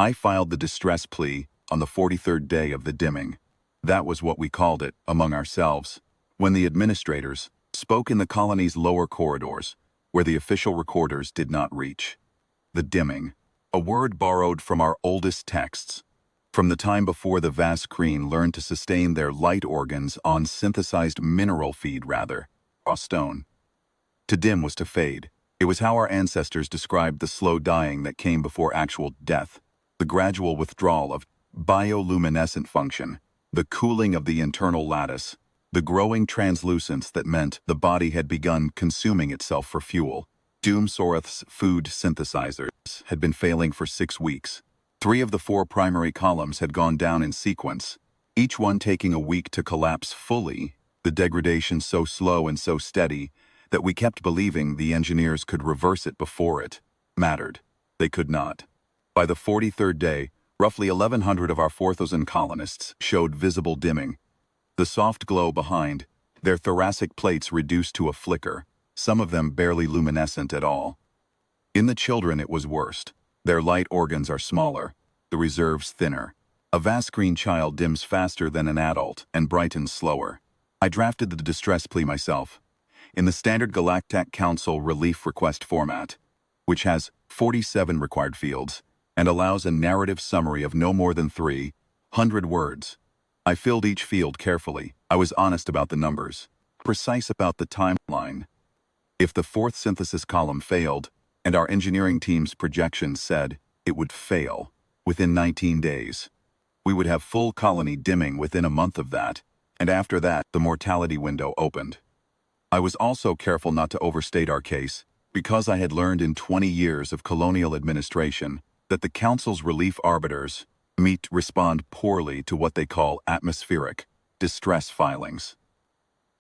I filed the distress plea on the 43rd day of the dimming. That was what we called it among ourselves, when the administrators spoke in the colony's lower corridors, where the official recorders did not reach. The dimming, a word borrowed from our oldest texts, from the time before the Vasskreen learned to sustain their light organs on synthesized mineral feed raw stone. To dim was to fade. It was how our ancestors described the slow dying that came before actual death, the gradual withdrawal of bioluminescent function, the cooling of the internal lattice, the growing translucence that meant the body had begun consuming itself for fuel. Duum-Sorrath's food synthesizers had been failing for 6 weeks. 3 of the 4 primary columns had gone down in sequence, each one taking a week to collapse fully, the degradation so slow and so steady that we kept believing the engineers could reverse it before it mattered. They could not. By the 43rd day, roughly 1,100 of our 4,000 colonists showed visible dimming. The soft glow behind, their thoracic plates reduced to a flicker, some of them barely luminescent at all. In the children it was worst. Their light organs are smaller, the reserves thinner. A Vasskreen child dims faster than an adult and brightens slower. I drafted the distress plea myself, in the standard Galactic Council relief request format, which has 47 required fields and allows a narrative summary of no more than 300 words. I filled each field carefully. I was honest about the numbers, precise about the timeline. If the 4th synthesis column failed, and our engineering team's projections said it would fail within 19 days, we would have full colony dimming within a month of that, and after that the mortality window opened. I was also careful not to overstate our case, because I had learned in 20 years of colonial administration that the Council's relief arbiters respond poorly to what they call atmospheric distress filings.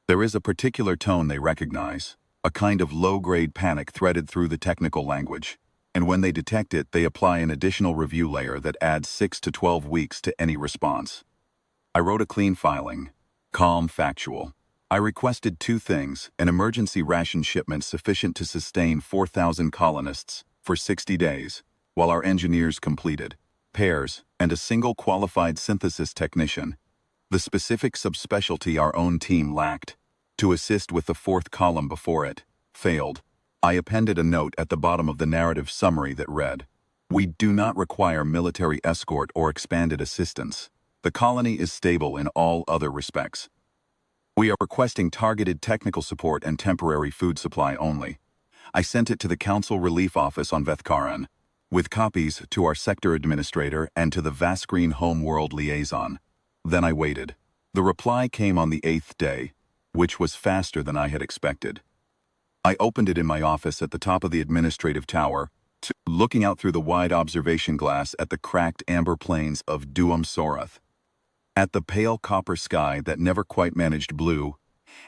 There is a particular tone they recognize, a kind of low-grade panic threaded through the technical language, and when they detect it, they apply an additional review layer that adds 6 to 12 weeks to any response. I wrote a clean filing, calm, factual. I requested 2 things: an emergency ration shipment sufficient to sustain 4,000 colonists for 60 days, while our engineers completed pairs, and a single qualified synthesis technician, the specific subspecialty our own team lacked, to assist with the 4th column before it failed. I appended a note at the bottom of the narrative summary that read, "We do not require military escort or expanded assistance. The colony is stable in all other respects. We are requesting targeted technical support and temporary food supply only." I sent it to the Council Relief Office on Vasskreen, with copies to our sector administrator and to the Vasskreen Homeworld Liaison. Then I waited. The reply came on the 8th day, which was faster than I had expected. I opened it in my office at the top of the administrative tower, looking out through the wide observation glass at the cracked amber plains of Duum-Sorrath, at the pale copper sky that never quite managed blue,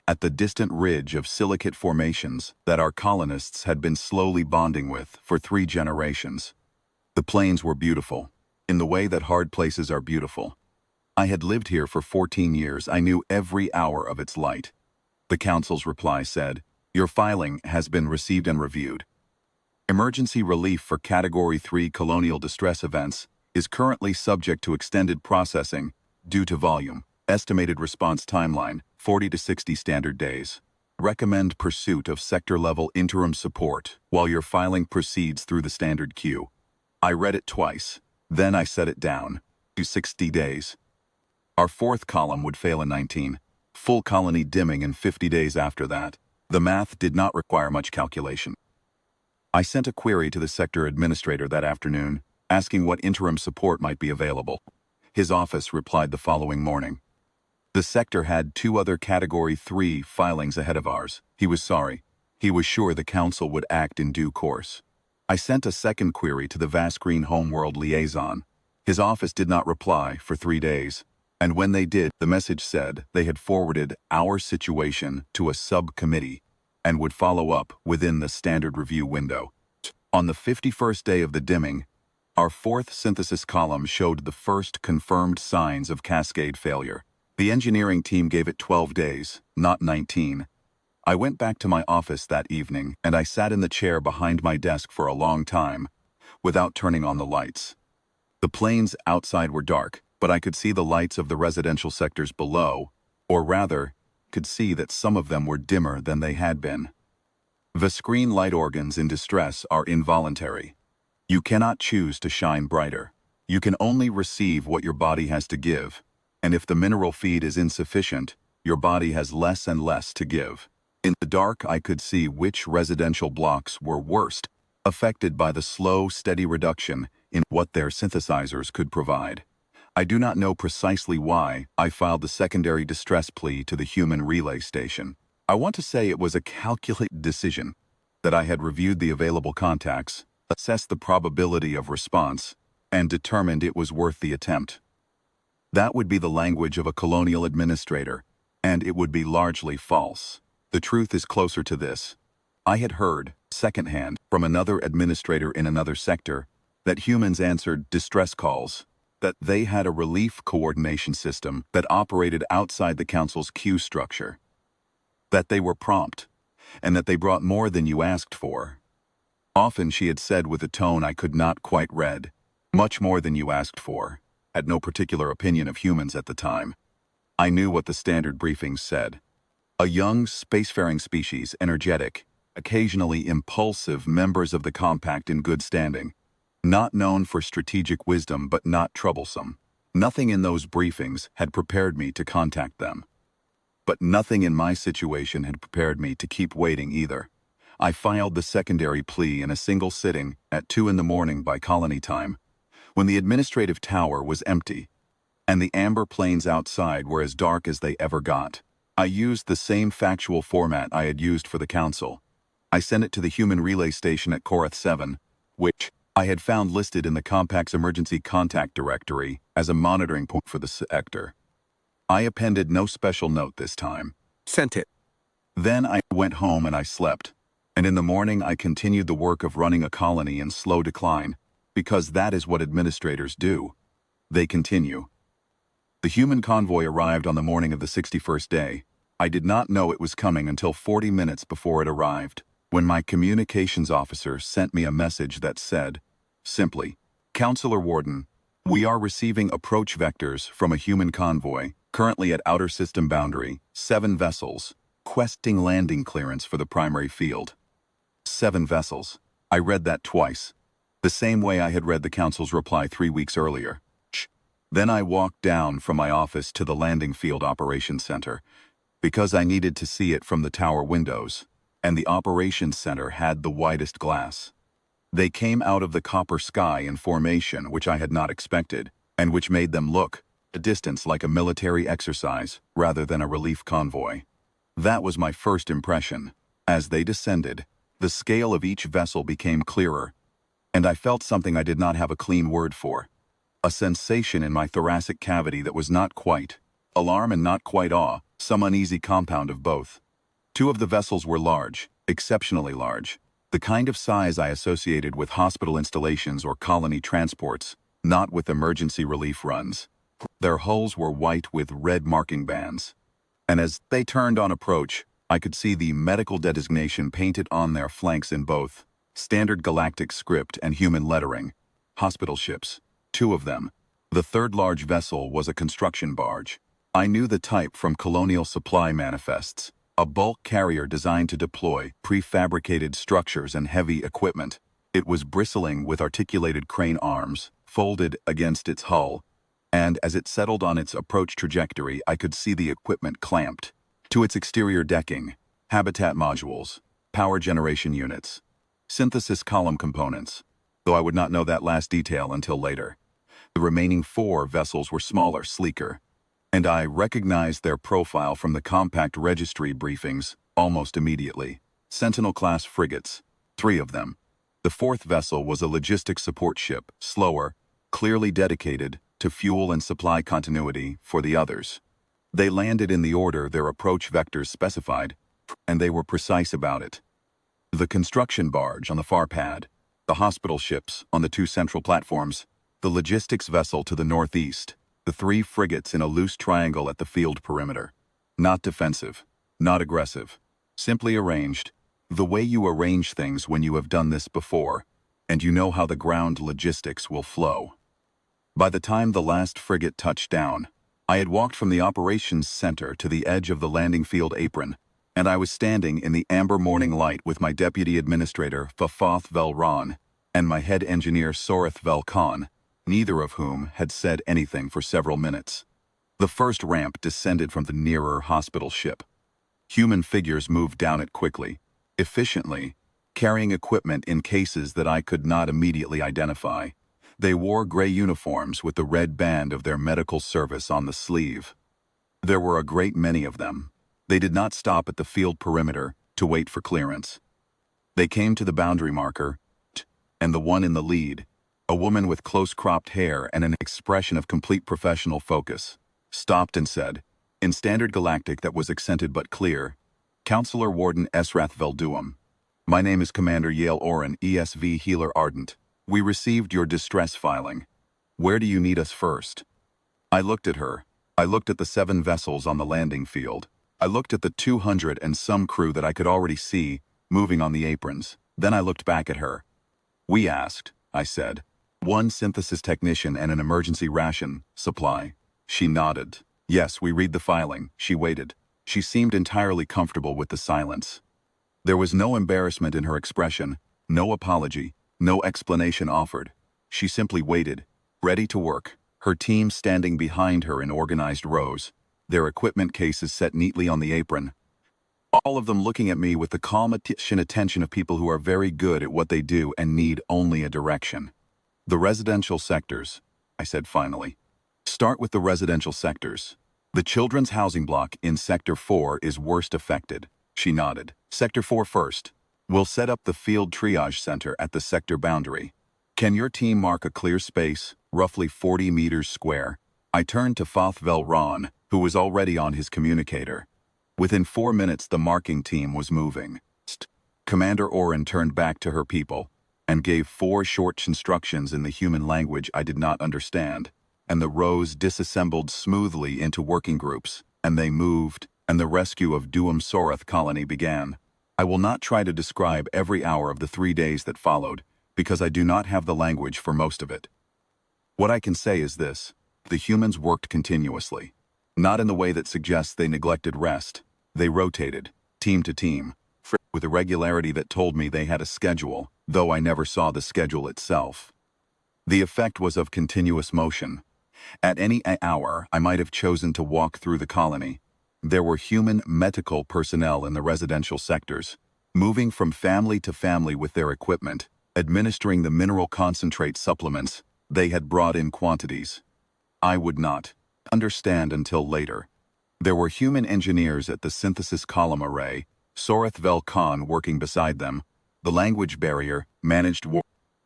at the distant ridge of silicate formations that our colonists had been slowly bonding with for 3 generations. The plains were beautiful, in the way that hard places are beautiful. I had lived here for 14 years. I knew every hour of its light. The Council's reply said, "Your filing has been received and reviewed. Emergency relief for Category 3 colonial distress events is currently subject to extended processing due to volume. Estimated response timeline, 40 to 60 standard days. Recommend pursuit of sector-level interim support while your filing proceeds through the standard queue." I read it twice. Then I set it down to 60 days. Our 4th column would fail in 19. Full colony dimming in 50 days after that. The math did not require much calculation. I sent a query to the sector administrator that afternoon, asking what interim support might be available. His office replied the following morning. The sector had 2 other Category 3 filings ahead of ours. He was sorry. He was sure the Council would act in due course. I sent a second query to the Vasskreen Homeworld Liaison. His office did not reply for 3 days, and when they did, the message said they had forwarded our situation to a subcommittee and would follow up within the standard review window. On the 51st day of the dimming, our 4th synthesis column showed the first confirmed signs of cascade failure. The engineering team gave it 12 days, not 19. I went back to my office that evening, and I sat in the chair behind my desk for a long time, without turning on the lights. The plains outside were dark, but I could see the lights of the residential sectors below, or rather, could see that some of them were dimmer than they had been. Vasskreen light organs in distress are involuntary. You cannot choose to shine brighter. You can only receive what your body has to give, and if the mineral feed is insufficient, your body has less and less to give. In the dark, I could see which residential blocks were worst, affected by the slow, steady reduction in what their synthesizers could provide. I do not know precisely why I filed the secondary distress plea to the human relay station. I want to say it was a calculated decision, that I had reviewed the available contacts, assessed the probability of response, and determined it was worth the attempt. That would be the language of a colonial administrator, and it would be largely false. The truth is closer to this. I had heard, secondhand, from another administrator in another sector, that humans answered distress calls, that they had a relief coordination system that operated outside the council's queue structure, that they were prompt, and that they brought more than you asked for. Often she had said with a tone I could not quite read, much more than you asked for. Had no particular opinion of humans at the time. I knew what the standard briefings said. A young, spacefaring species, energetic, occasionally impulsive members of the compact in good standing, not known for strategic wisdom but not troublesome. Nothing in those briefings had prepared me to contact them. But nothing in my situation had prepared me to keep waiting either. I filed the secondary plea in a single sitting at 2 in the morning by colony time, when the administrative tower was empty, and the amber plains outside were as dark as they ever got. I used the same factual format I had used for the council. I sent it to the human relay station at Corath 7, which I had found listed in the Compact's emergency contact directory as a monitoring point for the sector. I appended no special note this time. Sent it. Then I went home and I slept, and in the morning I continued the work of running a colony in slow decline, because that is what administrators do. They continue. The human convoy arrived on the morning of the 61st day. I did not know it was coming until 40 minutes before it arrived, when my communications officer sent me a message that said, simply, Councillor-Warden, we are receiving approach vectors from a human convoy, currently at outer system boundary, 7 vessels, questing landing clearance for the primary field. 7 vessels. I read that twice, the same way I had read the council's reply 3 weeks earlier. Then I walked down from my office to the landing field operations center, because I needed to see it from the tower windows, and the operations center had the widest glass. They came out of the copper sky in formation which I had not expected, and which made them look, a distance like a military exercise rather than a relief convoy. That was my first impression. As they descended, the scale of each vessel became clearer, and I felt something I did not have a clean word for. A sensation in my thoracic cavity that was not quite alarm and not quite awe, some uneasy compound of both. 2 of the vessels were large, exceptionally large, the kind of size I associated with hospital installations or colony transports, not with emergency relief runs. Their hulls were white with red marking bands, and as they turned on approach, I could see the medical designation painted on their flanks in both standard galactic script and human lettering. Hospital ships, 2 of them. The 3rd large vessel was a construction barge. I knew the type from colonial supply manifests, a bulk carrier designed to deploy prefabricated structures and heavy equipment. It was bristling with articulated crane arms, folded against its hull, and as it settled on its approach trajectory, I could see the equipment clamped to its exterior decking, habitat modules, power generation units, synthesis column components, though I would not know that last detail until later. The remaining 4 vessels were smaller, sleeker, and I recognized their profile from the compact registry briefings almost immediately. Sentinel-class frigates, 3 of them. The 4th vessel was a logistics support ship, slower, clearly dedicated to fuel and supply continuity for the others. They landed in the order their approach vectors specified, and they were precise about it. The construction barge on the far pad, the hospital ships on the 2 central platforms, the logistics vessel to the northeast, the 3 frigates in a loose triangle at the field perimeter. Not defensive, not aggressive, simply arranged, the way you arrange things when you have done this before, and you know how the ground logistics will flow. By the time the last frigate touched down, I had walked from the operations center to the edge of the landing field apron, and I was standing in the amber morning light with my deputy administrator, Fafath Velron, and my head engineer, Sorrath Velkhan, neither of whom had said anything for several minutes. The first ramp descended from the nearer hospital ship. Human figures moved down it quickly, efficiently, carrying equipment in cases that I could not immediately identify. They wore gray uniforms with the red band of their medical service on the sleeve. There were a great many of them. They did not stop at the field perimeter to wait for clearance. They came to the boundary marker, and the one in the lead, a woman with close-cropped hair and an expression of complete professional focus, stopped and said, in standard Galactic that was accented but clear, "Councillor-Warden Esrath Velduum. My name is Commander Yale Oren, ESV Healer Ardent. We received your distress filing. Where do you need us first?" I looked at her. I looked at the 7 vessels on the landing field. I looked at the 200 and some crew that I could already see moving on the aprons. Then I looked back at her. "We asked," I said. "One synthesis technician and an emergency ration supply." She nodded. "Yes, we read the filing." She waited. She seemed entirely comfortable with the silence. There was no embarrassment in her expression, no apology, no explanation offered. She simply waited, ready to work, her team standing behind her in organized rows, their equipment cases set neatly on the apron. All of them looking at me with the calm attention of people who are very good at what they do and need only a direction. "The residential sectors," I said finally. "Start with the residential sectors. The children's housing block in Sector 4 is worst affected." She nodded. "Sector 4 first. We'll set up the field triage center at the sector boundary. Can your team mark a clear space, roughly 40 meters square?" I turned to Fath Velron, who was already on his communicator. Within 4 minutes the marking team was moving. Commander Oren turned back to her people and gave 4 short instructions in the human language I did not understand, and the rows disassembled smoothly into working groups, and they moved, and the rescue of Duum-Sorrath colony began. I will not try to describe every hour of the 3 days that followed, because I do not have the language for most of it. What I can say is this: the humans worked continuously. Not in the way that suggests they neglected rest. They rotated, team to team, with a regularity that told me they had a schedule, though I never saw the schedule itself. The effect was of continuous motion. At any hour, I might have chosen to walk through the colony. There were human medical personnel in the residential sectors, moving from family to family with their equipment, administering the mineral concentrate supplements they had brought in quantities. I would not understand until later. There were human engineers at the synthesis column array, Sorrath Velkhan working beside them. The language barrier managed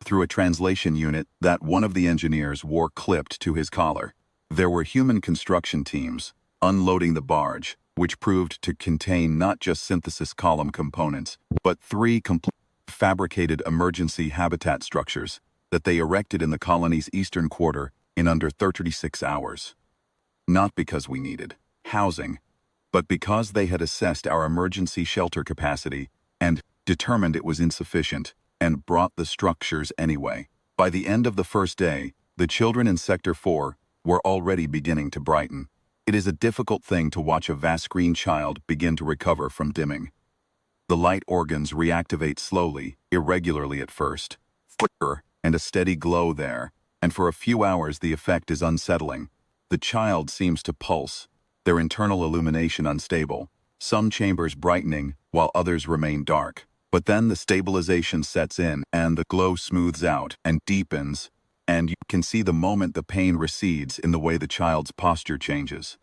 through a translation unit that one of the engineers wore clipped to his collar. There were human construction teams unloading the barge, which proved to contain not just synthesis column components, but 3 complete fabricated emergency habitat structures that they erected in the colony's eastern quarter in under 36 hours. Not because we needed housing, but because they had assessed our emergency shelter capacity and determined it was insufficient and brought the structures anyway. By the end of the first day, the children in Sector 4 were already beginning to brighten. It is a difficult thing to watch a Vasskreen child begin to recover from dimming. The light organs reactivate slowly, irregularly at first, flicker, and a steady glow there, and for a few hours the effect is unsettling. The child seems to pulse, their internal illumination unstable, some chambers brightening while others remain dark. But then the stabilization sets in and the glow smooths out and deepens, and you can see the moment the pain recedes in the way the child's posture changes.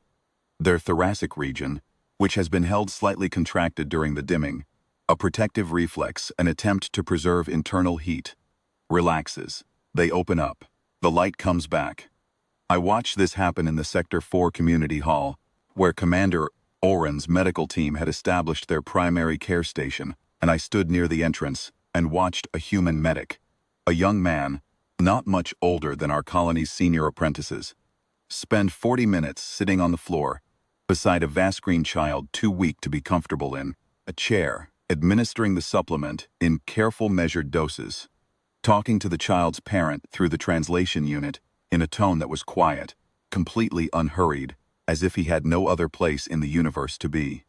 Their thoracic region, which has been held slightly contracted during the dimming, a protective reflex, an attempt to preserve internal heat, relaxes. They open up. The light comes back. I watched this happen in the Sector 4 community hall, where Commander Oren's medical team had established their primary care station, and I stood near the entrance and watched a human medic, a young man, not much older than our colony's senior apprentices, spend 40 minutes sitting on the floor, beside a Vasskreen child too weak to be comfortable in a chair, administering the supplement in careful measured doses, talking to the child's parent through the translation unit, in a tone that was quiet, completely unhurried, as if he had no other place in the universe to be.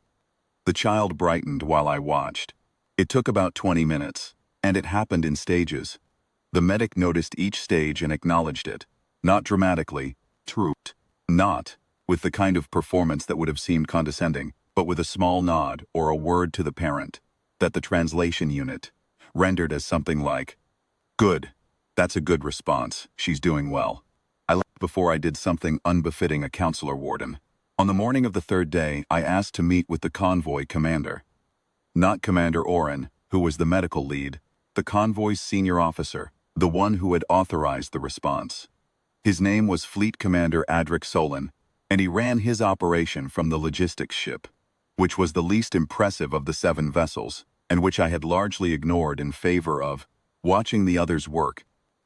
The child brightened while I watched. It took about 20 minutes, and it happened in stages. The medic noticed each stage and acknowledged it, not dramatically, not with the kind of performance that would have seemed condescending, but with a small nod or a word to the parent, that the translation unit rendered as something like, "Good. That's a good response. She's doing well." I left before I did something unbefitting a councillor-warden. On the morning of the third day, I asked to meet with the convoy commander. Not Commander Oren, who was the medical lead, the convoy's senior officer, the one who had authorized the response. His name was Fleet Commander Adric Solon, and he ran his operation from the logistics ship, which was the least impressive of the 7 vessels, and which I had largely ignored in favor of watching the others work.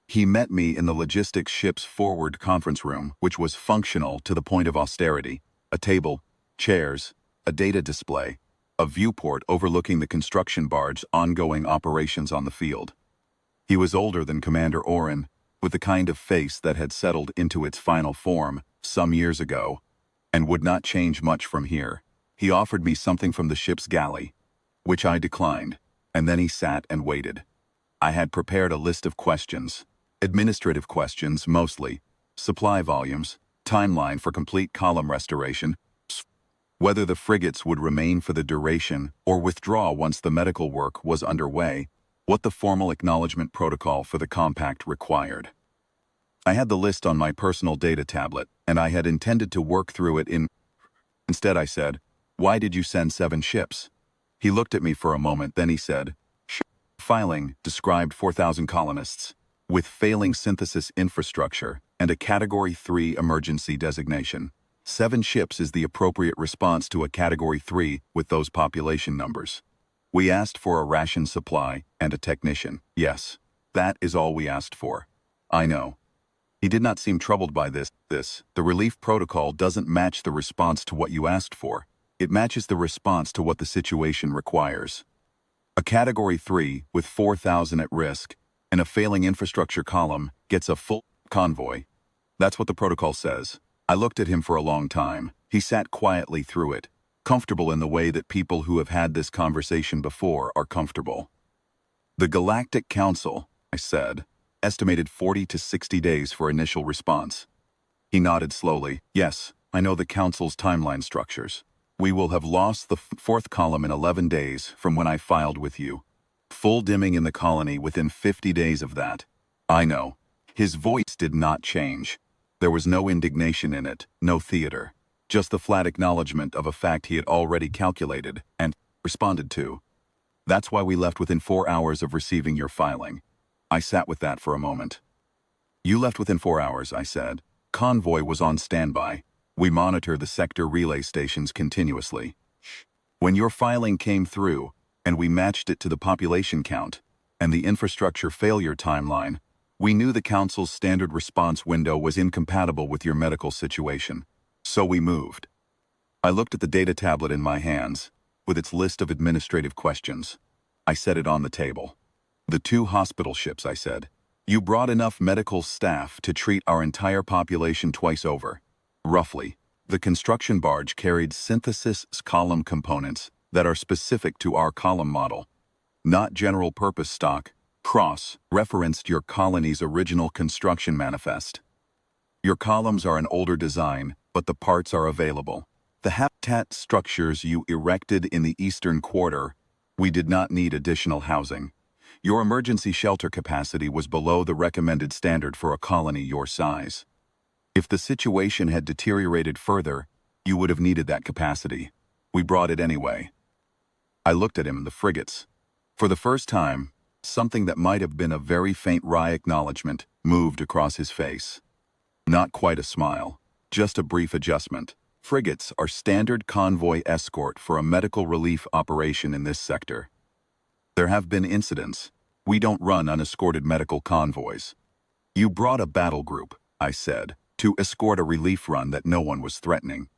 He met me in the logistics ship's forward conference room, which was functional to the point of austerity: a table, chairs, a data display, a viewport overlooking the construction barge's ongoing operations on the field. He was older than Commander Oren, with the kind of face that had settled into its final form some years ago, and would not change much from here. He offered me something from the ship's galley, which I declined, and then he sat and waited. I had prepared a list of questions, administrative questions mostly, supply volumes, timeline for complete column restoration, whether the frigates would remain for the duration or withdraw once the medical work was underway, what the formal acknowledgement protocol for the compact required. I had the list on my personal data tablet, and I had intended to work through it in... Instead I said, "Why did you send 7 ships?" He looked at me for a moment, then he said, "Filing described 4,000 colonists, with failing synthesis infrastructure and a Category 3 emergency designation. 7 ships is the appropriate response to a Category 3 with those population numbers. We asked for a ration supply and a technician. Yes, that is all we asked for." I know. He did not seem troubled by this. The relief protocol doesn't match the response to what you asked for. It matches the response to what the situation requires. A Category 3 with 4,000 at risk and a failing infrastructure column gets a full convoy. That's what the protocol says. I looked at him for a long time. He sat quietly through it, comfortable in the way that people who have had this conversation before are comfortable. "The Galactic Council," I said, "estimated 40 to 60 days for initial response." He nodded slowly. "Yes, I know the Council's timeline structures. We will have lost the 4th column in 11 days from when I filed with you. Full dimming in the colony within 50 days of that." I know. His voice did not change. There was no indignation in it, no theater. Just the flat acknowledgement of a fact he had already calculated and responded to. "That's why we left within 4 hours of receiving your filing." I sat with that for a moment. "You left within 4 hours," I said. "Convoy was on standby. We monitor the sector relay stations continuously. When your filing came through, and we matched it to the population count and the infrastructure failure timeline, we knew the Council's standard response window was incompatible with your medical situation. So we moved." I looked at the data tablet in my hands, with its list of administrative questions. I set it on the table. "The 2 hospital ships," I said. "You brought enough medical staff to treat our entire population twice over. Roughly, the construction barge carried synthesis column components that are specific to our column model, not general-purpose stock. Cross-referenced your colony's original construction manifest. Your columns are an older design, but the parts are available. The habitat structures you erected in the eastern quarter, we did not need additional housing. Your emergency shelter capacity was below the recommended standard for a colony your size. If the situation had deteriorated further, you would have needed that capacity. We brought it anyway." I looked at him, the frigates. For the first time, something that might have been a very faint wry acknowledgement moved across his face. Not quite a smile, just a brief adjustment. Frigates are standard convoy escort for a medical relief operation in this sector. There have been incidents. We don't run unescorted medical convoys. You brought a battle group, I said, to escort a relief run that no one was threatening.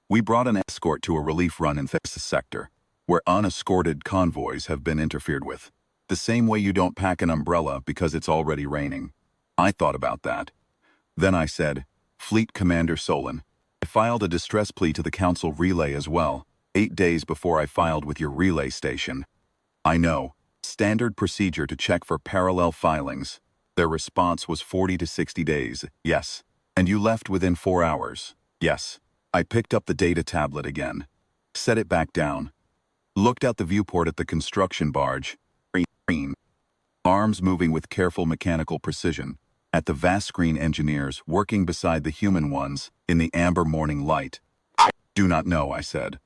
We brought an escort to a relief run in this sector, where unescorted convoys have been interfered with. The same way you don't pack an umbrella because it's already raining. I thought about that. Then I said, Fleet Commander Solon, I filed a distress plea to the Council relay as well, 8 days before I filed with your relay station. I know. Standard procedure to check for parallel filings. Their response was 40 to 60 days, yes. And you left within 4 hours, yes. I picked up the data tablet again. Set it back down. Looked out the viewport at the construction barge. Green. Arms moving with careful mechanical precision. At the Vasskreen engineers working beside the human ones in the amber morning light. I do not know, I said.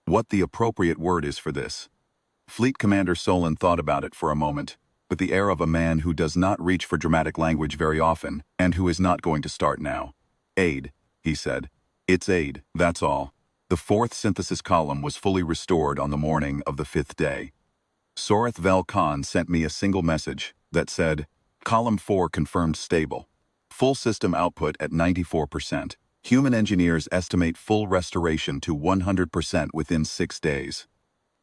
What the appropriate word is for this. Fleet Commander Solon thought about it for a moment, with the air of a man who does not reach for dramatic language very often, and who is not going to start now. Aid, he said. It's aid, that's all. The 4th synthesis column was fully restored on the morning of the 5th day. Sorrath Vel Khan sent me a single message that said, Column 4 confirmed stable. Full system output at 94%. Human engineers estimate full restoration to 100% within 6 days.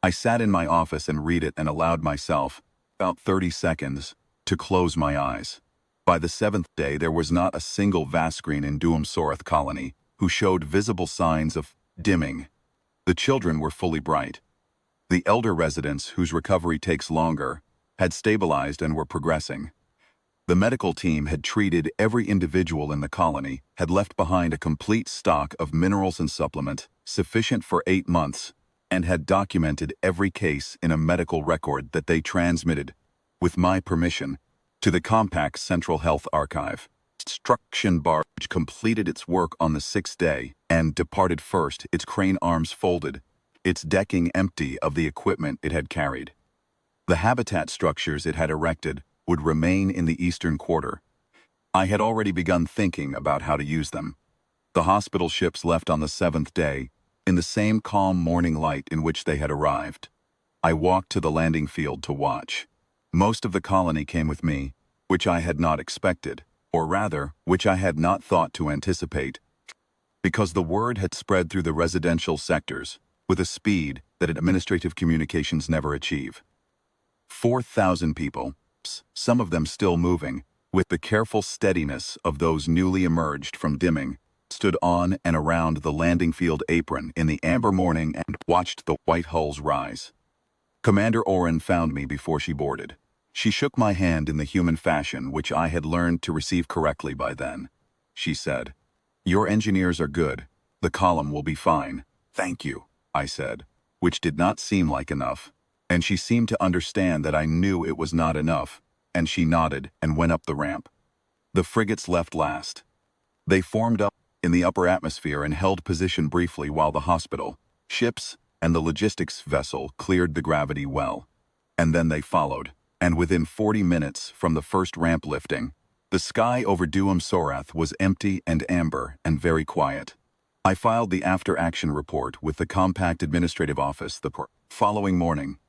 I sat in my office and read it and allowed myself, about 30 seconds, to close my eyes. By the 7th day, there was not a single Vasskreen in Duum-Sorrath colony who showed visible signs of dimming. The children were fully bright. The elder residents, whose recovery takes longer, had stabilized and were progressing. The medical team had treated every individual in the colony, had left behind a complete stock of minerals and supplement, sufficient for 8 months, and had documented every case in a medical record that they transmitted, with my permission, to the Compact's Central Health Archive. Construction barge completed its work on the 6th day and departed first, its crane arms folded, its decking empty of the equipment it had carried. The habitat structures it had erected would remain in the eastern quarter. I had already begun thinking about how to use them. The hospital ships left on the 7th day, in the same calm morning light in which they had arrived. I walked to the landing field to watch. Most of the colony came with me, which I had not expected, or rather, which I had not thought to anticipate, because the word had spread through the residential sectors with a speed that administrative communications never achieve. 4,000 people, some of them still moving, with the careful steadiness of those newly emerged from dimming, stood on and around the landing field apron in the amber morning and watched the white hulls rise. Commander Oren found me before she boarded. She shook my hand in the human fashion which I had learned to receive correctly by then. She said, Your engineers are good. The column will be fine. Thank you, I said, which did not seem like enough, and she seemed to understand that I knew it was not enough, and she nodded and went up the ramp. The frigates left last. They formed up in the upper atmosphere and held position briefly while the hospital, ships, and the logistics vessel cleared the gravity well. And then they followed, and within 40 minutes from the first ramp lifting, the sky over Duum-Sorrath was empty and amber and very quiet. I filed the after-action report with the Compact Administrative Office the following morning.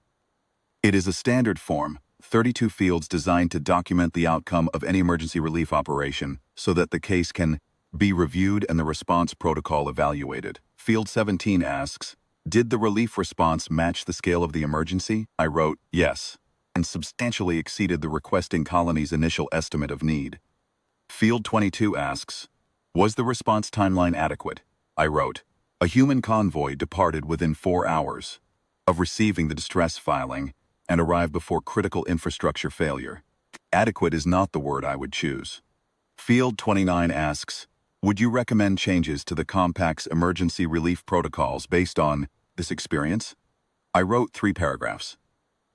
It is a standard form, 32 fields designed to document the outcome of any emergency relief operation so that the case can be reviewed and the response protocol evaluated. Field 17 asks, Did the relief response match the scale of the emergency? I wrote, yes, and substantially exceeded the requesting colony's initial estimate of need. Field 22 asks, Was the response timeline adequate? I wrote, A human convoy departed within 4 hours of receiving the distress filing and arrived before critical infrastructure failure. Adequate is not the word I would choose. Field 29 asks, Would you recommend changes to the Compact's emergency relief protocols based on this experience? I wrote 3 paragraphs.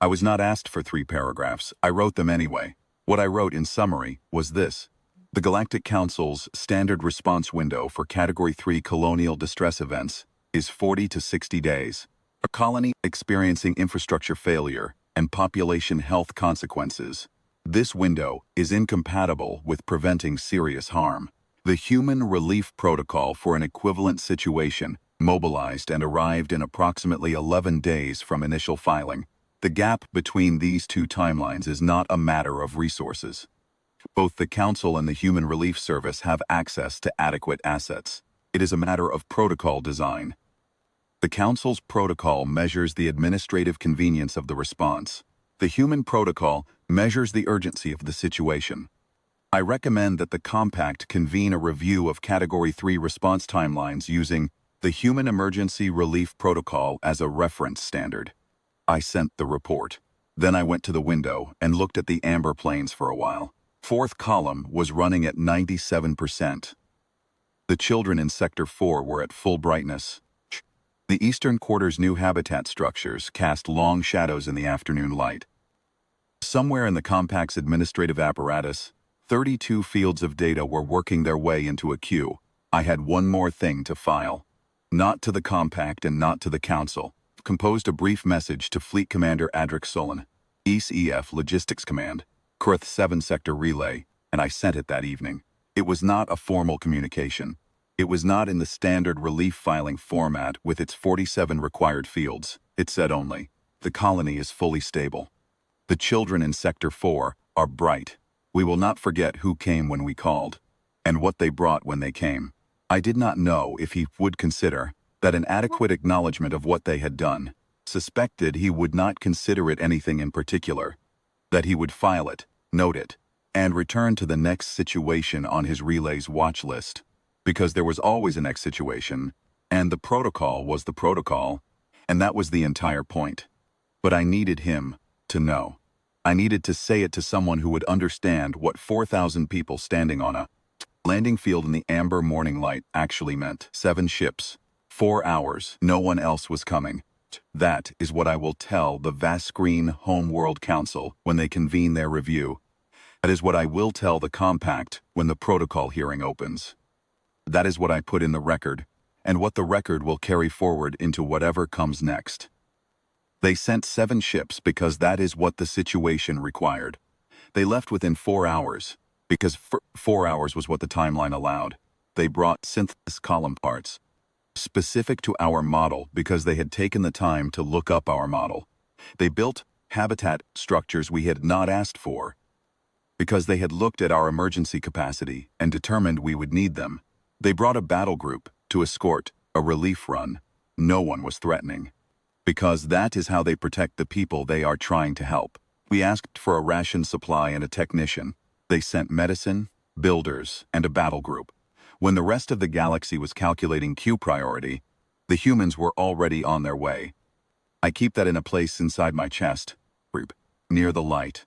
I was not asked for 3 paragraphs. I wrote them anyway. What I wrote in summary was this. The Galactic Council's standard response window for Category 3 colonial distress events is 40 to 60 days. A colony experiencing infrastructure failure and population health consequences. This window is incompatible with preventing serious harm. The Human Relief Protocol for an equivalent situation mobilized and arrived in approximately 11 days from initial filing. The gap between these 2 timelines is not a matter of resources. Both the Council and the Human Relief Service have access to adequate assets. It is a matter of protocol design. The Council's protocol measures the administrative convenience of the response. The Human Protocol measures the urgency of the situation. I recommend that the Compact convene a review of Category 3 response timelines using the Human Emergency Relief Protocol as a reference standard. I sent the report. Then I went to the window and looked at the amber planes for a while. Fourth column was running at 97%. The children in Sector 4 were at full brightness. The eastern quarter's new habitat structures cast long shadows in the afternoon light. Somewhere in the Compact's administrative apparatus, 32 fields of data were working their way into a queue. I had one more thing to file. Not to the Compact and not to the Council. Composed a brief message to Fleet Commander Adric Solon, ECF Logistics Command, Kurth 7 Sector Relay, and I sent it that evening. It was not a formal communication. It was not in the standard relief filing format with its 47 required fields. It said only, the colony is fully stable. The children in Sector 4 are bright. We will not forget who came when we called, and what they brought when they came. I did not know if he would consider that an adequate acknowledgement of what they had done. Suspected he would not consider it anything in particular. That he would file it, note it, and return to the next situation on his relay's watch list. Because there was always a next situation, and the protocol was the protocol, and that was the entire point. But I needed him to know. I needed to say it to someone who would understand what 4,000 people standing on a landing field in the amber morning light actually meant. 7 ships, 4 hours, no one else was coming. That is what I will tell the Vasskreen Homeworld Council when they convene their review. That is what I will tell the Compact when the protocol hearing opens. That is what I put in the record, and what the record will carry forward into whatever comes next. They sent 7 ships because that is what the situation required. They left within 4 hours, because 4 hours was what the timeline allowed. They brought synthesis column parts, specific to our model because they had taken the time to look up our model. They built habitat structures we had not asked for, because they had looked at our emergency capacity and determined we would need them. They brought a battle group to escort a relief run. No one was threatening. Because that is how they protect the people they are trying to help. We asked for a ration supply and a technician. They sent medicine, builders, and a battle group. When the rest of the galaxy was calculating queue priority, the humans were already on their way. I keep that in a place inside my chest, near the light.